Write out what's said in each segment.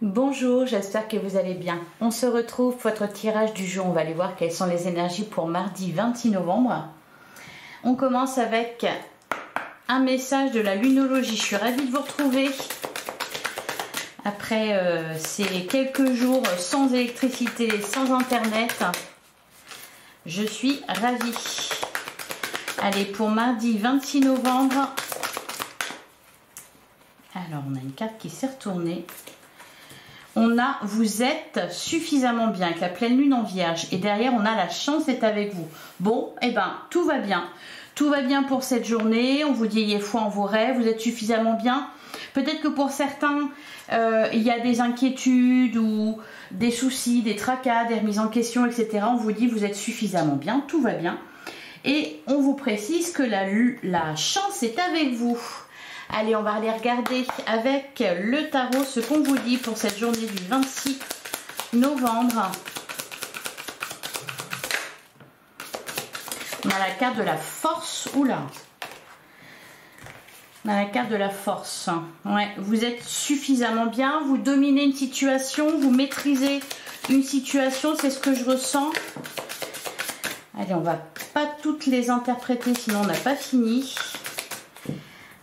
Bonjour, j'espère que vous allez bien. On se retrouve pour votre tirage du jour. On va aller voir quelles sont les énergies pour mardi 26 novembre. On commence avec un message de la lunologie. Je suis ravie de vous retrouver. Après ces quelques jours sans électricité, sans internet, je suis ravie. Allez, pour mardi 26 novembre. Alors, on a une carte qui s'est retournée. On a « Vous êtes suffisamment bien » avec la pleine lune en vierge. Et derrière, on a « La chance est avec vous ». Bon, eh ben, tout va bien. Tout va bien pour cette journée. On vous dit « Ayez foi en vos rêves ». Vous êtes suffisamment bien. Peut-être que pour certains, il y a des inquiétudes ou des soucis, des tracas, des remises en question, etc. On vous dit « Vous êtes suffisamment bien ». Tout va bien. Et on vous précise que la chance est avec vous. Allez, on va aller regarder avec le tarot ce qu'on vous dit pour cette journée du 26 novembre. On a la carte de la force. Oula. On a la carte de la force. Ouais, vous êtes suffisamment bien, vous dominez une situation, vous maîtrisez une situation, c'est ce que je ressens. Allez, on va pas toutes les interpréter, sinon on n'a pas fini.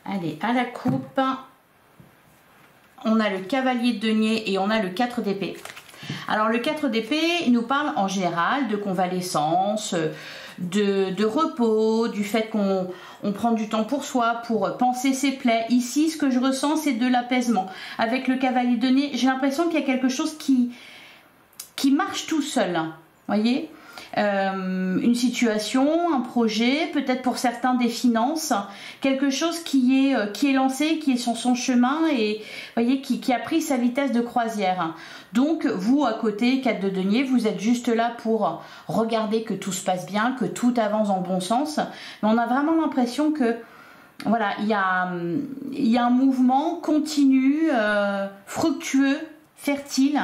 Allez, à la coupe, on a le cavalier de denier et on a le 4 d'épée. Alors le 4 d'épée, il nous parle en général de convalescence, de repos, du fait qu'on prend du temps pour soi, pour penser ses plaies. Ici, ce que je ressens, c'est de l'apaisement. Avec le cavalier de denier, j'ai l'impression qu'il y a quelque chose qui marche tout seul. Voyez ? Une situation, un projet, peut-être pour certains des finances, quelque chose qui est lancé, qui est sur son chemin et voyez qui a pris sa vitesse de croisière. Donc vous à côté, 4 de denier, vous êtes juste là pour regarder que tout se passe bien, que tout avance dans le bon sens. Mais on a vraiment l'impression que voilà, il y a un mouvement continu, fructueux, fertile.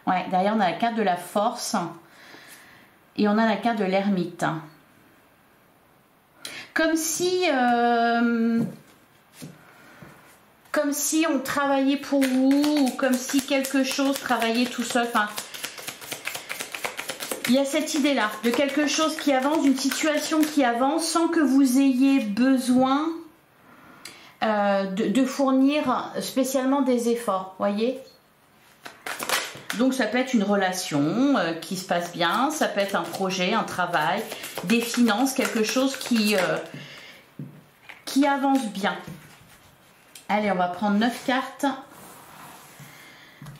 Ouais, derrière on a la carte de la force. Et on a la carte de l'ermite. Comme si on travaillait pour vous, ou comme si quelque chose travaillait tout seul. Enfin, il y a cette idée-là, de quelque chose qui avance, d'une situation qui avance, sans que vous ayez besoin de fournir spécialement des efforts, voyez ? Donc ça peut être une relation qui se passe bien, ça peut être un projet, un travail, des finances, quelque chose qui avance bien. Allez, on va prendre 9 cartes.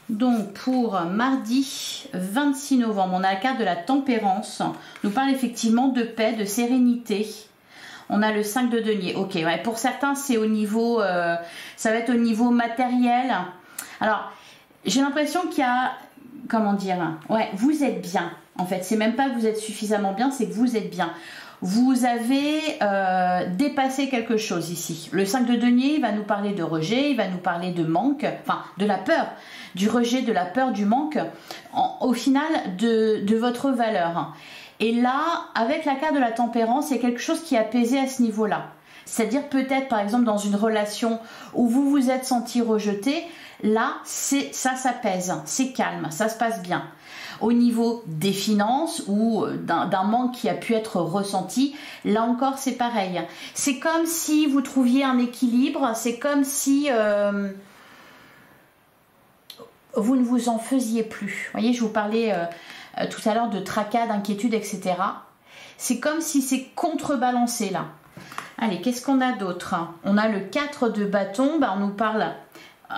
Donc pour mardi 26 novembre, on a la carte de la tempérance. On nous parle effectivement de paix, de sérénité. On a le 5 de denier. Ok, ouais, pour certains c'est au niveau, ça va être au niveau matériel. Alors, j'ai l'impression qu'il y a, comment dire, ouais, vous êtes bien. En fait, c'est même pas que vous êtes suffisamment bien, c'est que vous êtes bien. Vous avez dépassé quelque chose ici. Le 5 de denier, il va nous parler de rejet, il va nous parler de manque, enfin, de la peur, du rejet, de la peur, du manque, au final, de votre valeur. Et là, avec la carte de la tempérance, il y a quelque chose qui est apaisé à ce niveau-là. C'est-à-dire peut-être, par exemple, dans une relation où vous vous êtes senti rejeté, là, ça s'apaise, c'est calme, ça se passe bien. Au niveau des finances ou d'un manque qui a pu être ressenti, là encore, c'est pareil. C'est comme si vous trouviez un équilibre, c'est comme si vous ne vous en faisiez plus. Vous voyez, je vous parlais tout à l'heure de tracas, d'inquiétudes, etc. C'est comme si c'est contrebalancé là. Allez, qu'est-ce qu'on a d'autre? On a le 4 de bâton, on nous parle,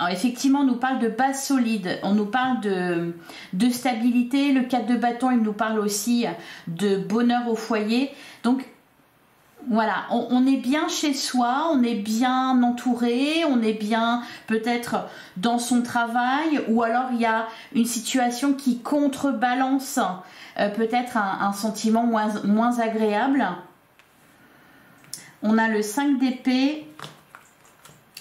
effectivement, on nous parle de base solide, on nous parle de stabilité. Le 4 de bâton, il nous parle aussi de bonheur au foyer. Donc, voilà, on est bien chez soi, on est bien entouré, on est bien peut-être dans son travail, ou alors il y a une situation qui contrebalance peut-être un sentiment moins agréable. On a le 5 d'épée.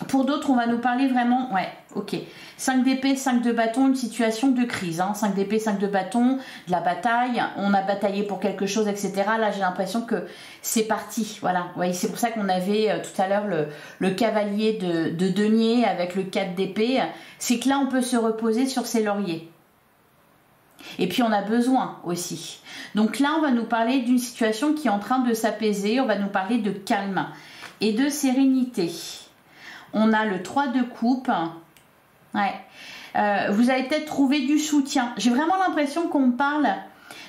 Pour d'autres, on va nous parler vraiment, ouais, Ok. 5 d'épée, 5 de bâton, une situation de crise. Hein. 5 d'épée, 5 de bâton, de la bataille. On a bataillé pour quelque chose, etc. Là, j'ai l'impression que c'est parti. Voilà. Vous voyez, c'est pour ça qu'on avait tout à l'heure le cavalier de denier avec le 4 d'épée. C'est que là, on peut se reposer sur ses lauriers. Et puis, on a besoin aussi. Donc là, on va nous parler d'une situation qui est en train de s'apaiser. On va nous parler de calme et de sérénité. On a le 3 de coupe. Ouais. Vous avez peut-être trouvé du soutien. J'ai vraiment l'impression qu'on me parle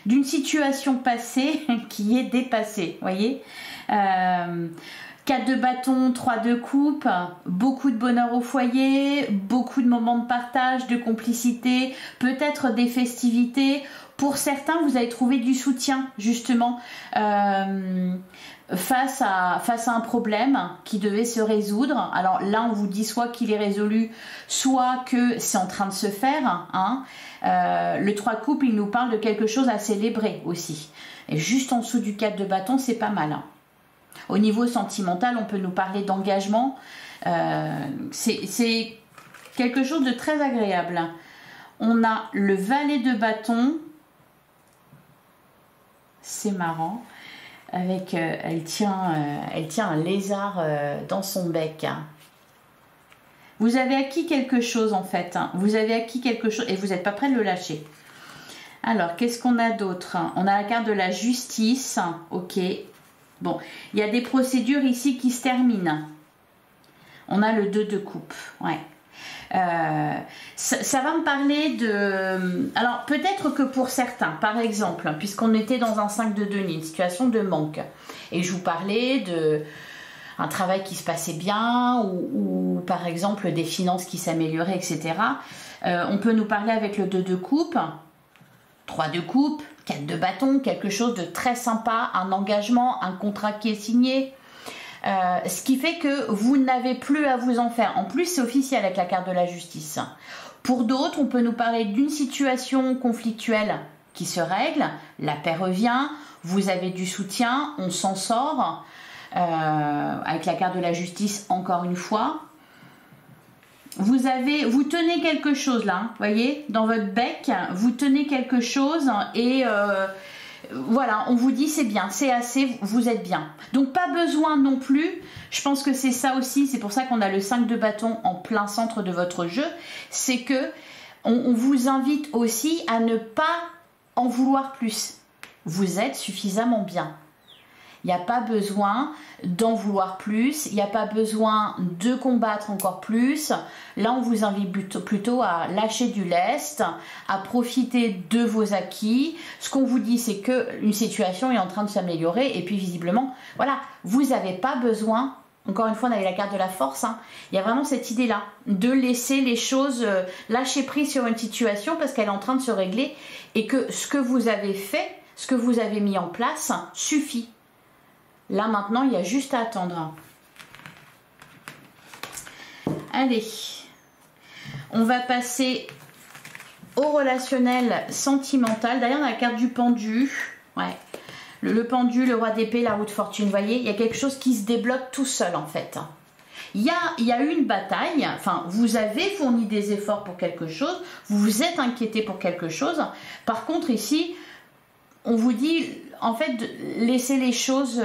d'une situation passée qui est dépassée. Voyez, 4 de bâton, 3 de coupe, beaucoup de bonheur au foyer, beaucoup de moments de partage, de complicité, peut-être des festivités. Pour certains, vous avez trouvé du soutien justement face à un problème qui devait se résoudre. Alors là, on vous dit soit qu'il est résolu, soit que c'est en train de se faire. Hein. Le 3 de coupe, il nous parle de quelque chose à célébrer aussi. Et juste en dessous du 4 de bâton, c'est pas mal. Hein. Au niveau sentimental, on peut nous parler d'engagement. C'est quelque chose de très agréable. On a le valet de bâton. C'est marrant. Avec, elle tient un lézard dans son bec. Vous avez acquis quelque chose en fait. Hein. Vous avez acquis quelque chose et vous n'êtes pas prêt de le lâcher. Alors, qu'est-ce qu'on a d'autre? On a la carte de la justice. Ok. Bon, il y a des procédures ici qui se terminent. On a le 2 de coupe. Ouais. Ça va me parler de... Alors, peut-être que pour certains, par exemple, puisqu'on était dans un 5 de denier, une situation de manque, et je vous parlais de un travail qui se passait bien, ou par exemple des finances qui s'amélioraient, etc. On peut nous parler avec le 2 de coupe, 3 de coupe, 4 de bâton, quelque chose de très sympa, un engagement, un contrat qui est signé. Ce qui fait que vous n'avez plus à vous en faire. En plus, c'est officiel avec la carte de la justice. Pour d'autres, on peut nous parler d'une situation conflictuelle qui se règle, la paix revient, vous avez du soutien, on s'en sort, avec la carte de la justice encore une fois. Vous tenez quelque chose là, vous voyez, dans votre bec, vous tenez quelque chose et... voilà, on vous dit c'est bien, c'est assez, vous êtes bien. Donc pas besoin non plus, je pense que c'est ça aussi, c'est pour ça qu'on a le 5 de bâton en plein centre de votre jeu, c'est que on vous invite aussi à ne pas en vouloir plus. Vous êtes suffisamment bien. Il n'y a pas besoin d'en vouloir plus, il n'y a pas besoin de combattre encore plus. Là, on vous invite plutôt à lâcher du lest, à profiter de vos acquis. Ce qu'on vous dit, c'est qu'une situation est en train de s'améliorer et puis visiblement, voilà, vous n'avez pas besoin, encore une fois, on avait la carte de la force, hein. Il y a vraiment cette idée-là de laisser les choses lâcher prise sur une situation parce qu'elle est en train de se régler et que ce que vous avez fait, ce que vous avez mis en place suffit. Là, maintenant, il y a juste à attendre. Allez, on va passer au relationnel sentimental. D'ailleurs, on a la carte du pendu. Ouais. Le pendu, le roi d'épée, la roue de fortune. Vous voyez, il y a quelque chose qui se débloque tout seul, en fait. Il y a eu une bataille. Enfin, vous avez fourni des efforts pour quelque chose. Vous vous êtes inquiété pour quelque chose. Par contre, ici... on vous dit, en fait, laissez les choses,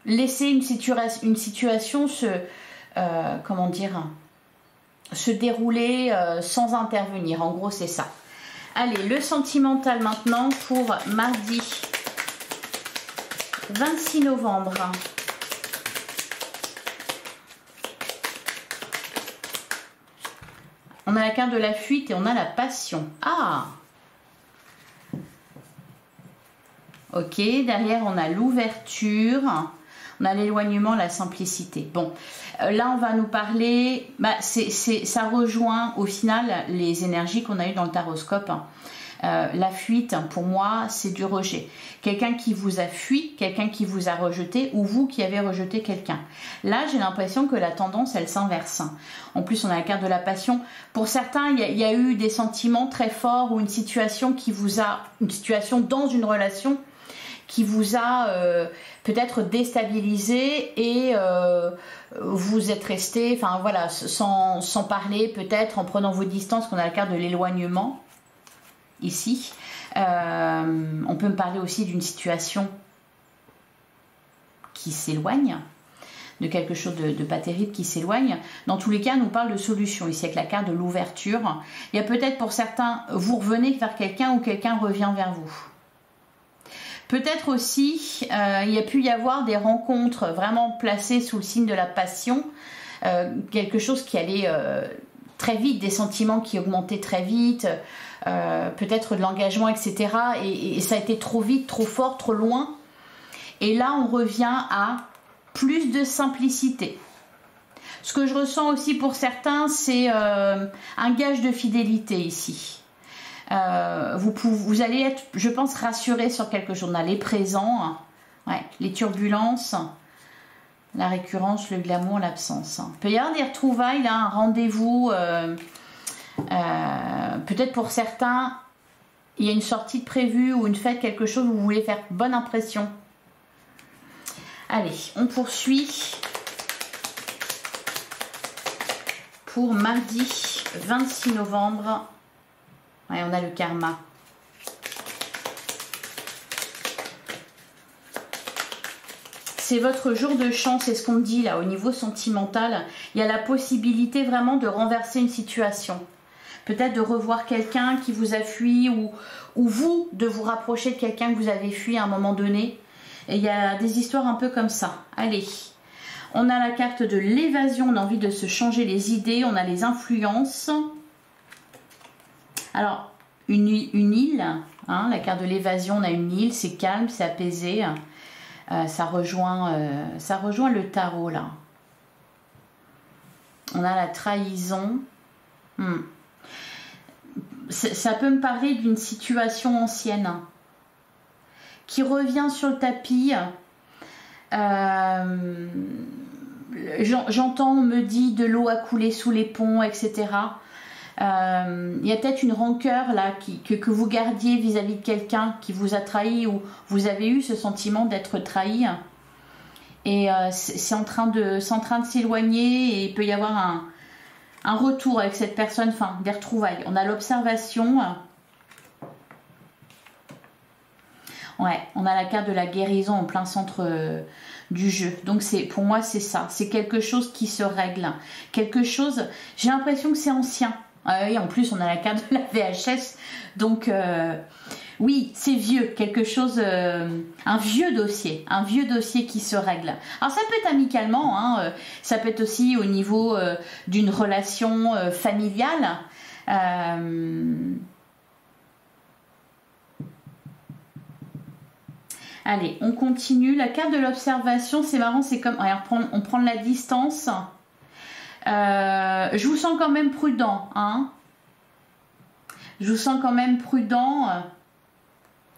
laissez une situation se, comment dire, se dérouler sans intervenir. En gros, c'est ça. Allez, le sentimental maintenant pour mardi 26 novembre. On a la carte de la fuite et on a la passion. Ah! Ok, derrière on a l'ouverture, on a l'éloignement, la simplicité. Bon, là on va nous parler, ça rejoint au final les énergies qu'on a eues dans le taroscope. La fuite, pour moi, c'est du rejet. Quelqu'un qui vous a fui, quelqu'un qui vous a rejeté, ou vous qui avez rejeté quelqu'un. Là, j'ai l'impression que la tendance, elle s'inverse. En plus, on a la carte de la passion. Pour certains, il y a eu des sentiments très forts ou une situation qui vous a, une situation dans une relation qui vous a peut-être déstabilisé et vous êtes resté, enfin voilà, sans parler, peut-être en prenant vos distances, qu'on a la carte de l'éloignement ici. On peut me parler aussi d'une situation qui s'éloigne, de quelque chose de pas terrible qui s'éloigne. Dans tous les cas, on nous parle de solution ici avec la carte de l'ouverture. Il y a peut-être pour certains, vous revenez vers quelqu'un ou quelqu'un revient vers vous. Peut-être aussi, il y a pu y avoir des rencontres vraiment placées sous le signe de la passion, quelque chose qui allait très vite, des sentiments qui augmentaient très vite, peut-être de l'engagement, etc. Et ça a été trop vite, trop fort, trop loin. Et là, on revient à plus de simplicité. Ce que je ressens aussi pour certains, c'est un gage de fidélité ici. Vous allez être, je pense, rassuré sur quelque chose. On a les présents, ouais, les turbulences, la récurrence, le glamour, l'absence. Il peut y avoir des retrouvailles, là, un rendez-vous. Peut-être pour certains, il y a une sortie de prévue ou une fête, quelque chose où vous voulez faire bonne impression. Allez, on poursuit pour mardi 26 novembre. Ouais, on a le karma. C'est votre jour de chance, c'est ce qu'on dit là au niveau sentimental. Il y a la possibilité vraiment de renverser une situation. Peut-être de revoir quelqu'un qui vous a fui ou vous de vous rapprocher de quelqu'un que vous avez fui à un moment donné. Et il y a des histoires un peu comme ça. Allez, on a la carte de l'évasion, on a envie de se changer les idées, on a les influences. Alors, une île, hein, la carte de l'évasion, on a une île, c'est calme, c'est apaisé. Ça rejoint le tarot là. On a la trahison. Ça peut me parler d'une situation ancienne qui revient sur le tapis. J'entends, on me dit de l'eau a coulé sous les ponts, etc. Il y a peut-être une rancœur là que vous gardiez vis-à-vis de quelqu'un qui vous a trahi ou vous avez eu ce sentiment d'être trahi. Et c'est en train de s'éloigner et il peut y avoir un retour avec cette personne, enfin des retrouvailles. On a l'observation. Ouais, on a la carte de la guérison en plein centre du jeu. Donc pour moi c'est ça, c'est quelque chose qui se règle. Quelque chose, j'ai l'impression que c'est ancien. Et en plus on a la carte de la VHS. Donc oui, c'est vieux, quelque chose, un vieux dossier qui se règle. Alors ça peut être amicalement, hein, ça peut être aussi au niveau d'une relation familiale. Allez, on continue. La carte de l'observation, c'est marrant, c'est comme... on prend de la distance. Je vous sens quand même prudent. Hein. Je vous sens quand même prudent.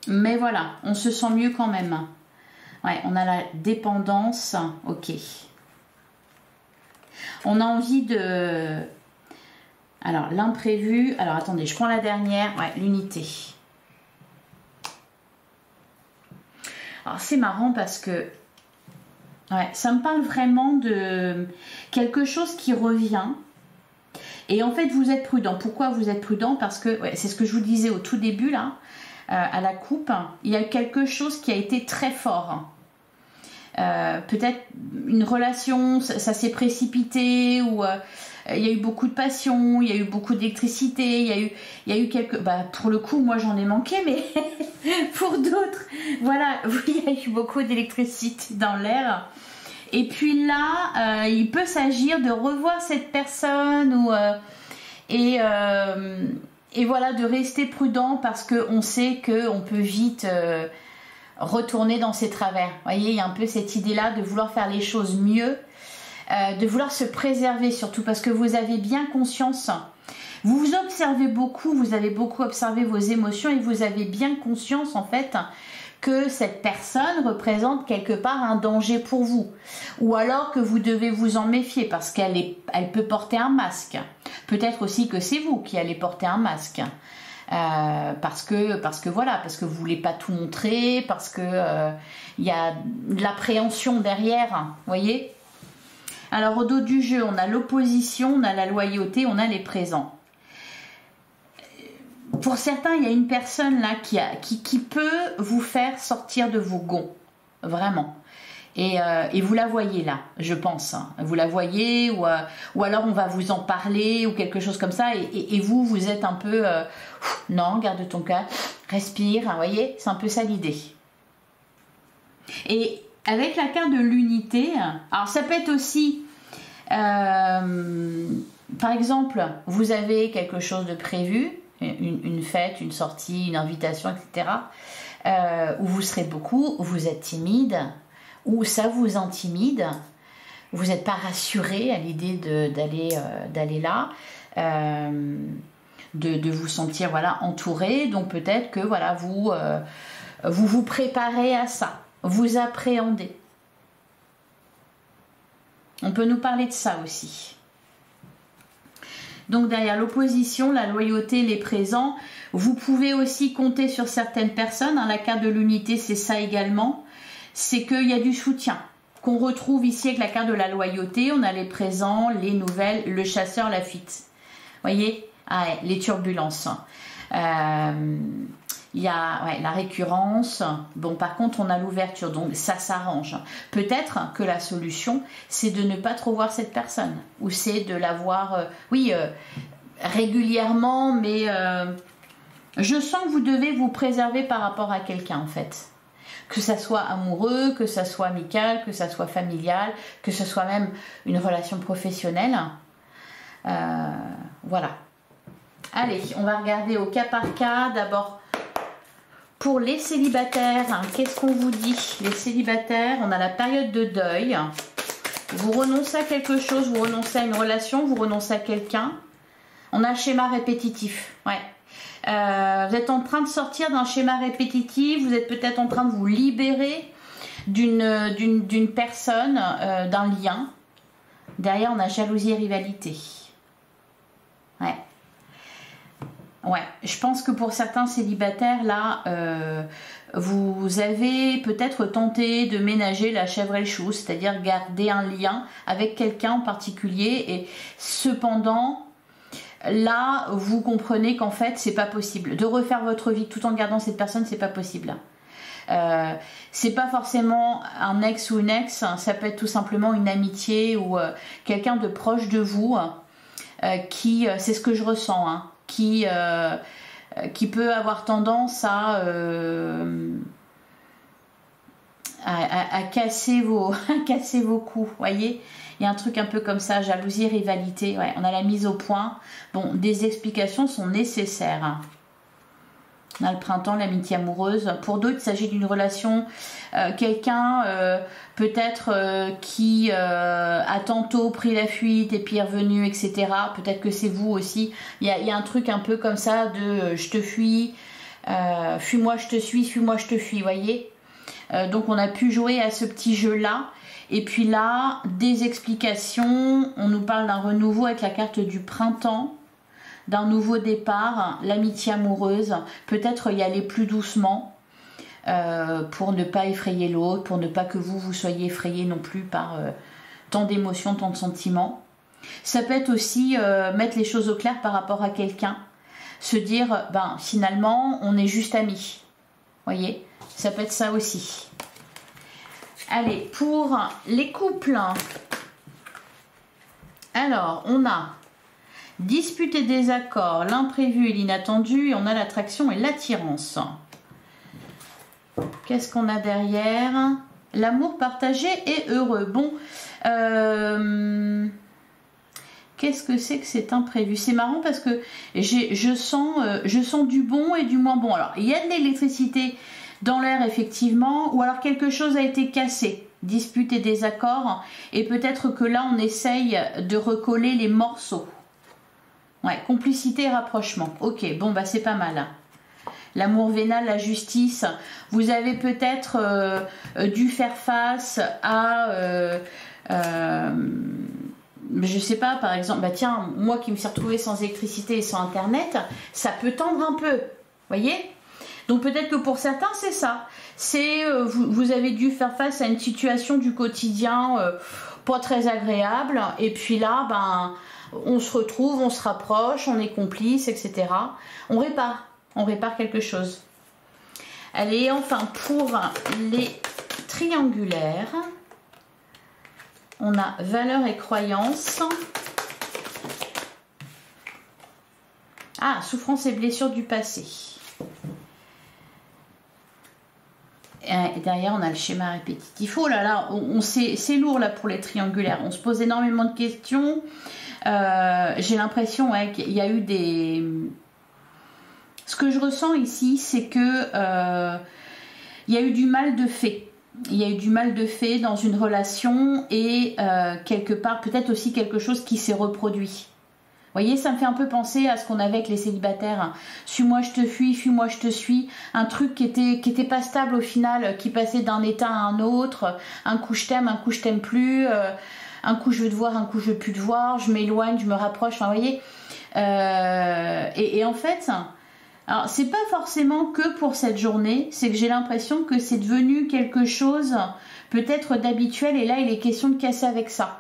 Mais voilà, on se sent mieux quand même. Ouais, on a la dépendance. Ok. On a envie de... Alors, l'imprévu. Alors, attendez, je prends la dernière. Ouais, l'unité. Alors c'est marrant parce que ouais, ça me parle vraiment de quelque chose qui revient. Et en fait, vous êtes prudent. Pourquoi vous êtes prudent? Parce que ouais, c'est ce que je vous disais au tout début là, à la coupe. Il y a quelque chose qui a été très fort. Peut-être une relation, ça s'est précipité ou il y a eu beaucoup de passion, il y a eu beaucoup d'électricité, il y a eu quelques... Bah, pour le coup, moi j'en ai manqué, mais pour d'autres, voilà, il y a eu beaucoup d'électricité dans l'air. Et puis là, il peut s'agir de revoir cette personne ou, et voilà, de rester prudent parce qu'on sait qu'on peut vite... retourner dans ses travers. Vous voyez, il y a un peu cette idée-là de vouloir faire les choses mieux, de vouloir se préserver surtout parce que vous avez bien conscience. Vous vous observez beaucoup, vous avez beaucoup observé vos émotions et vous avez bien conscience en fait que cette personne représente quelque part un danger pour vous. Ou alors que vous devez vous en méfier parce qu'elle peut porter un masque. Peut-être aussi que c'est vous qui allez porter un masque. parce que voilà, parce que vous voulez pas tout montrer, parce que il y a de l'appréhension derrière, vous voyez. Alors au dos du jeu, on a l'opposition, on a la loyauté, on a les présents. Pour certains, il y a une personne là qui peut vous faire sortir de vos gonds, vraiment. Et vous la voyez là, je pense. Hein. Vous la voyez, ou alors on va vous en parler, ou quelque chose comme ça, et vous êtes un peu... non, garde ton cœur, respire, hein, voyez, c'est un peu ça l'idée. Et avec la carte de l'unité, alors ça peut être aussi... par exemple, vous avez quelque chose de prévu, une fête, une sortie, une invitation, etc. Où vous serez beaucoup, vous êtes timide, ou ça vous intimide, vous n'êtes pas rassuré à l'idée d'aller là, de vous sentir voilà, entouré, donc peut-être que voilà, vous préparez à ça, vous appréhendez. On peut nous parler de ça aussi. Donc derrière l'opposition, la loyauté, les présents, vous pouvez aussi compter sur certaines personnes, hein, la carte de l'unité c'est ça également, c'est qu'il y a du soutien qu'on retrouve ici avec la carte de la loyauté. On a les présents, les nouvelles, le chasseur, la fuite. Vous voyez, ah ouais, les turbulences. Il y a ouais, la récurrence. Bon, par contre, on a l'ouverture, donc ça s'arrange. Peut-être que la solution, c'est de ne pas trop voir cette personne, ou c'est de la voir, régulièrement, mais je sens que vous devez vous préserver par rapport à quelqu'un, en fait. Que ça soit amoureux, que ça soit amical, que ça soit familial, que ce soit même une relation professionnelle. Voilà. Allez, on va regarder au cas par cas. D'abord, pour les célibataires, hein, qu'est-ce qu'on vous dit? Les célibataires, on a la période de deuil. Vous renoncez à quelque chose, vous renoncez à une relation, vous renoncez à quelqu'un. On a un schéma répétitif. Ouais. Vous êtes en train de sortir d'un schéma répétitif, vous êtes peut-être en train de vous libérer d'une personne, d'un lien. Derrière, on a jalousie et rivalité. Ouais. Ouais, je pense que pour certains célibataires, là, vous avez peut-être tenté de ménager la chèvre et le chou, c'est-à-dire garder un lien avec quelqu'un en particulier, et cependant... Là, vous comprenez qu'en fait, c'est pas possible. De refaire votre vie tout en gardant cette personne, c'est pas possible. C'est pas forcément un ex ou une ex, ça peut être tout simplement une amitié ou quelqu'un de proche de vous qui, c'est ce que je ressens, hein, qui peut avoir tendance à casser vos coups, voyez. Il y a un truc un peu comme ça, jalousie, rivalité. Ouais, on a la mise au point. Bon, des explications sont nécessaires. On a le printemps, l'amitié amoureuse. Pour d'autres, il s'agit d'une relation, quelqu'un peut-être qui a tantôt pris la fuite et puis est revenu, etc. Peut-être que c'est vous aussi. Il y a un truc un peu comme ça de je te fuis, fuis-moi, je te suis, fuis-moi, je te fuis, voyez. Donc on a pu jouer à ce petit jeu-là. Et puis là, des explications, on nous parle d'un renouveau avec la carte du printemps, d'un nouveau départ, l'amitié amoureuse, peut-être y aller plus doucement pour ne pas effrayer l'autre, pour ne pas que vous soyez effrayé non plus par tant d'émotions, tant de sentiments. Ça peut être aussi mettre les choses au clair par rapport à quelqu'un, se dire, ben finalement, on est juste amis, voyez, ça peut être ça aussi. Allez, pour les couples, alors on a dispute et désaccord, l'imprévu et l'inattendu, et on a l'attraction et l'attirance. Qu'est-ce qu'on a derrière? L'amour partagé et heureux. Bon, qu'est-ce que c'est imprévu? C'est marrant parce que je sens du bon et du moins bon. Alors, il y a de l'électricité dans l'air effectivement, ou alors quelque chose a été cassé, dispute et désaccord, et peut-être que là on essaye de recoller les morceaux. Ouais, complicité et rapprochement. Ok, bon bah c'est pas mal. L'amour vénal, la justice, vous avez peut-être dû faire face à je sais pas, par exemple, bah tiens, moi qui me suis retrouvée sans électricité et sans internet, ça peut tendre un peu, voyez. Donc peut-être que pour certains c'est ça, c'est vous avez dû faire face à une situation du quotidien pas très agréable, et puis là, ben, on se retrouve, on se rapproche, on est complice, etc. On répare quelque chose. Allez, enfin pour les triangulaires, on a valeurs et croyances. Ah, souffrance et blessures du passé. Et derrière, on a le schéma répétitif. Oh là là, c'est lourd là pour les triangulaires. On se pose énormément de questions. J'ai l'impression ouais, qu'il y a eu des... Ce que je ressens ici, c'est que il y a eu du mal de fait. Il y a eu du mal de fait dans une relation et quelque part, peut-être aussi quelque chose qui s'est reproduit. Vous voyez, ça me fait un peu penser à ce qu'on avait avec les célibataires. Suis-moi, je te fuis, fuis-moi, je te suis. Un truc qui était pas stable au final, qui passait d'un état à un autre. Un coup je t'aime plus. Un coup je veux te voir, un coup je veux plus te voir. Je m'éloigne, je me rapproche. Enfin, vous voyez. Et en fait, alors c'est pas forcément que pour cette journée. C'est que j'ai l'impression que c'est devenu quelque chose peut-être d'habituel. Et là, il est question de casser avec ça.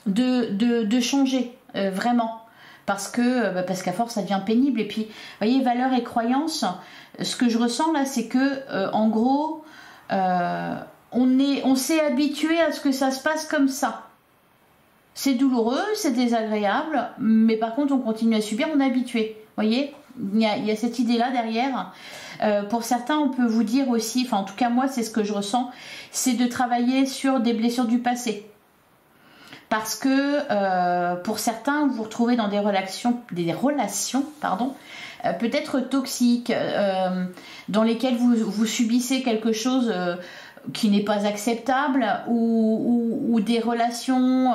De changer. Vraiment, parce qu'à force ça devient pénible. Et puis, vous voyez, valeurs et croyances, ce que je ressens là, c'est que en gros, on s'est habitué à ce que ça se passe comme ça. C'est douloureux, c'est désagréable, mais par contre, on continue à subir, on est habitué. Vous voyez, il y a cette idée-là derrière. Pour certains, on peut vous dire aussi, enfin en tout cas moi, c'est ce que je ressens, c'est de travailler sur des blessures du passé. Parce que pour certains, vous vous retrouvez dans des relations peut-être toxiques, dans lesquelles vous subissez quelque chose qui n'est pas acceptable, ou des relations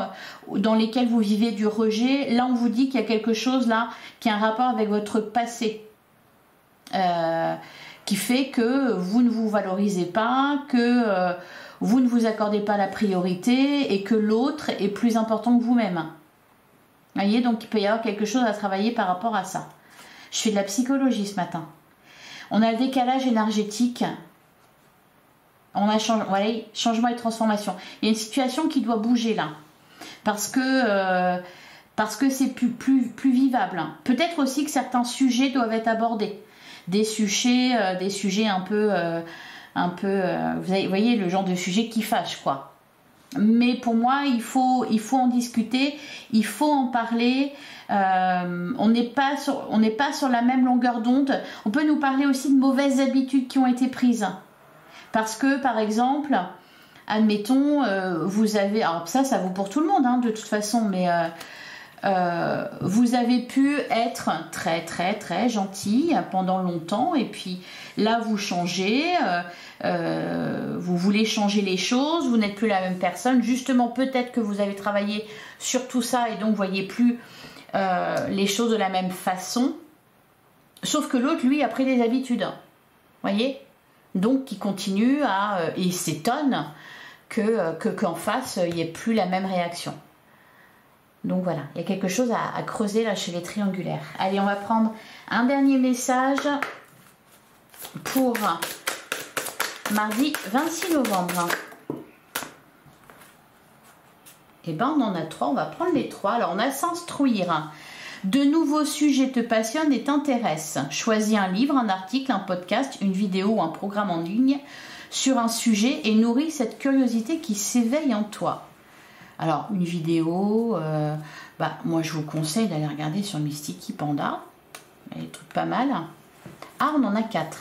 dans lesquelles vous vivez du rejet. Là, on vous dit qu'il y a quelque chose là qui a un rapport avec votre passé, qui fait que vous ne vous valorisez pas, que... vous ne vous accordez pas la priorité et que l'autre est plus important que vous-même. Vous voyez, donc il peut y avoir quelque chose à travailler par rapport à ça. Je fais de la psychologie ce matin. On a le décalage énergétique. On a changement et transformation. Il y a une situation qui doit bouger là. Parce que c'est plus vivable. Peut-être aussi que certains sujets doivent être abordés. Des sujets un peu... vous voyez, le genre de sujet qui fâche, quoi. Mais pour moi, il faut en discuter, il faut en parler. On n'est pas sur la même longueur d'onde. On peut nous parler aussi de mauvaises habitudes qui ont été prises. Parce que, par exemple, admettons, vous avez... Alors ça vaut pour tout le monde, hein, de toute façon, mais... vous avez pu être très très très gentil pendant longtemps, et puis là vous changez, vous voulez changer les choses, vous n'êtes plus la même personne, justement peut-être que vous avez travaillé sur tout ça et donc vous voyez plus les choses de la même façon, sauf que l'autre lui a pris des habitudes, voyez, donc qui continue à et s'étonne qu'en face il n'y ait plus la même réaction. Donc voilà, il y a quelque chose à creuser là chez les triangulaires. Allez, on va prendre un dernier message pour mardi 26 novembre. Et ben on en a 3, on va prendre les 3. Alors on a s'instruire. De nouveaux sujets te passionnent et t'intéressent. Choisis un livre, un article, un podcast, une vidéo ou un programme en ligne sur un sujet et nourris cette curiosité qui s'éveille en toi. Alors, une vidéo, moi je vous conseille d'aller regarder sur Mysticky Panda. Il y a des trucs pas mal. Ah, on en a 4.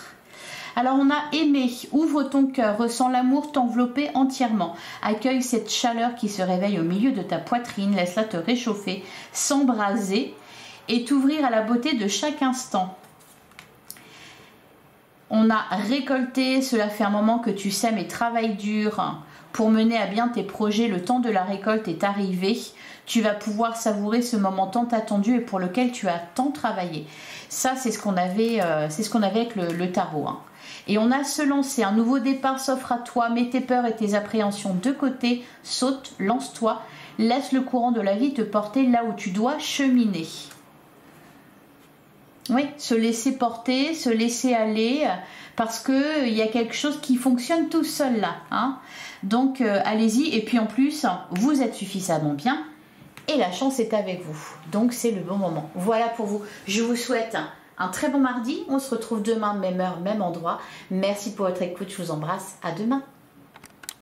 Alors, on a aimé, ouvre ton cœur, ressens l'amour t'envelopper entièrement. Accueille cette chaleur qui se réveille au milieu de ta poitrine, laisse-la te réchauffer, s'embraser et t'ouvrir à la beauté de chaque instant. On a récolté, cela fait un moment que tu sèmes et travailles dur pour mener à bien tes projets. Le temps de la récolte est arrivé. Tu vas pouvoir savourer ce moment tant attendu et pour lequel tu as tant travaillé. Ça, c'est ce qu'on avait, avec le tarot. Hein. Et on a se lancer. Un nouveau départ s'offre à toi. Mets tes peurs et tes appréhensions de côté. Saute, lance-toi. Laisse le courant de la vie te porter là où tu dois cheminer. Oui, se laisser porter, se laisser aller, parce qu'il y a quelque chose qui fonctionne tout seul là. Hein. Donc, allez-y. Et puis en plus, vous êtes suffisamment bien et la chance est avec vous. Donc, c'est le bon moment. Voilà pour vous. Je vous souhaite un très bon mardi. On se retrouve demain, même heure, même endroit. Merci pour votre écoute. Je vous embrasse. À demain.